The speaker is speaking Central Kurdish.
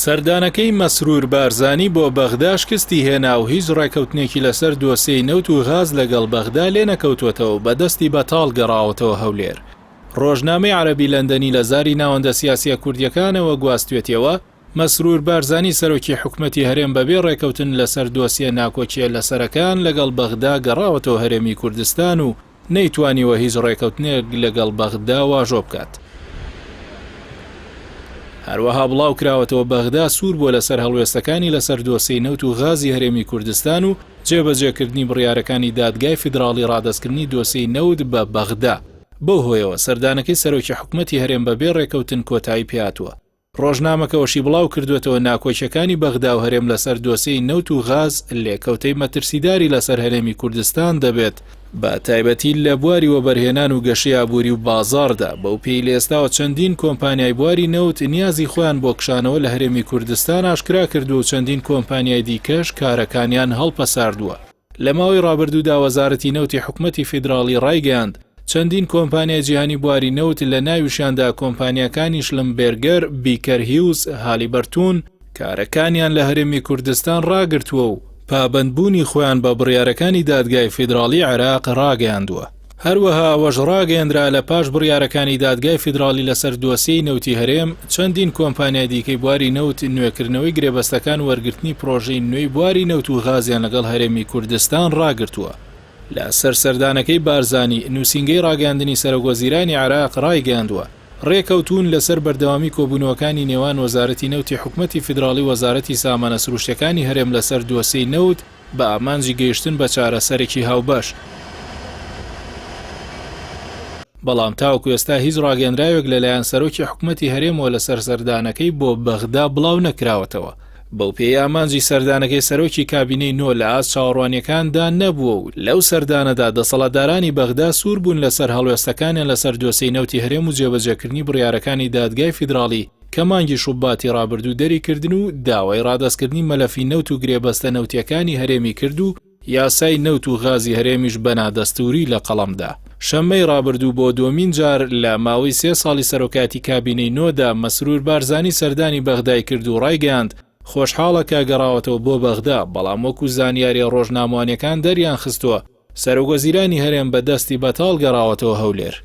سەردانەکەی مەسرور بارزانی بۆ بەغدا شکستی هێنا و هیچ ڕێکەوتنێکی لەسەر دۆسیەی نەوت و غاز لەگەڵ بەغدا لێ نەکەوتوەتەوە بەدەستی بەتاڵ گەڕاوەتەوە هەولێر. ڕۆژنامەی عەرەبی لەندەنی لە زاری ناوەندە سیاسیە کوردیەکانەوە گواستوێتەوە مەسرور بارزانی سەرۆکی حکومەتی هەرێم بەبێ ڕێکەوتن لەسەر دۆسیە ناکۆچیە لەسەرەکان لەگەڵ بەغدا گەڕاوەتەوە هەرێمی کوردستان و نەیتوانیوە هیچ ڕێکەوتنێک لەگەڵ بەغدا واژۆ بکات. هەروەها بڵاو کراوەتەوە بەغدا سوور بۆ لەسەر هەڵوێستەکانی لەسەر دۆسیەی نەوت و غازی هەرێمی کوردستان و جێبەجێکردنی بڕیارەکانی دادگای فیدراڵی ڕادەستکردنی دۆسیەی نەوت بە بەغدا. بەو هۆیەوە سەردانەکەی سەرۆکی حکومەتی هەرێم بەبێ ڕێکەوتن کۆتایی پێهاتووە. ڕۆژنامەکەوەشی بڵاو کردوێتەوە ناکۆچیەکانی بەغدا و هەرێم لەسەر دۆسیەی نەوت و غاز لێکەوتەی مەترسیداری لەسەر هەرێمی کوردستان دەبێت بە تایبەتی لە بواری وەبەرهێنان و گەشەی ئابووری و بازاڕدا. بەو پێی لە ئێستاوە چەندین کۆمپانیای بواری نەوت نیازی خۆیان بۆ کشانەوە لە هەرێمی کوردستان ئاشکرا کردو و چەندین کۆمپانیای دیکەش کارەکانیان هەڵپەساردووە. لە ماوەی ڕابردوودا وەزارەتی نەوتی حکومەتی فیدراڵی ڕایگەیاند چەندین کۆمپانیای جیهانی بواری نەوت لە ناویشاندا کۆمپانیەکانی شلمبێرگەر، بیکەر هیوز، هالیبەرتون کارەکانیان لە هەرێمی کوردستان ڕاگرتووە و پابەندبوونی خۆیان بە بڕیارەکانی دادگای فیدراڵی عێراق ڕاگەیاندووە. هەروەها ئەوەش ڕاگەیاندرا لە پاش بڕیارەکانی دادگای فیدراڵی لەسەر دۆسیەی نەوتی هەرێم چەندین کۆمپانیای دیکەی بواری نەوت نوێکردنەوەی گرێبەستەکان وەرگرتنی پرۆژەی نوێی بواری نەوت و غازیان لەگەڵ هەرێمی کوردستان ڕاگرتووە. لە سەردانەکەی بارزانی نووسینگەی ڕاگەاندنی سەرۆکوەزیرانی عێراق ڕایگەاندووە ڕێکەوتون لەسەر بەردەوامی کۆبوونەوەکانی نێوان وەزارەتی نەوتی حکومەتی فیدراڵی وەزارەتی سامانە سروشتەکانی هەرێم لەسەر دۆسیەی نەوت بە ئامانجی گەیشتن بە چارەسەرێکی هاوبەش. بەڵام تاوەکو ئێستا هیچ ڕاگەاندراوێک لەلایەن سەرۆکی حکومەتی هەرێمەوە لەسەر سەردانەکەی بۆ بەغدا بڵاو نەکراوەتەوە. بەو پێی ئامانجی سەردانەکەی سەرۆکی کابینەی نۆ لە ئاست چاوەڕوانیەکاندا نەبووە و لەو سەردانەدا دەسەڵاتدارانی بەغدا سوور بوون لەسەر هەڵوێستەکانیان لەسەر دۆسیەی نەوتی هەرێم و جێبەجێکردنی بڕیارەکانی دادگای فیدراڵی کە مانگی شوباتی ڕابردوو دەریکردن و داوای ڕادەستکردنی مەلەفی نەوت و گرێبەستە نەوتیەکانی هەرێمی کرد و یاسای نەوت و غازی هەرێمیش بەنادەستوری لە قەڵەمدا. شەممەی ڕابردوو بۆ دومین جار لە ماوەی 3 ساڵی سەرۆکاتی کابینەی نۆدا مەسرور بارزانی سەردانی بەغدای کرد و ڕایگەاند خۆشحاڵەکە گەڕاوەتەوە بۆ بەغدا، بەڵام وەکو زانیاری ڕۆژنامەوانیەکان دەریان خستووە سەرۆکوەزیرانی هەرێم بە دەستی بەتاڵ گەڕاوەتەوە هەولێر.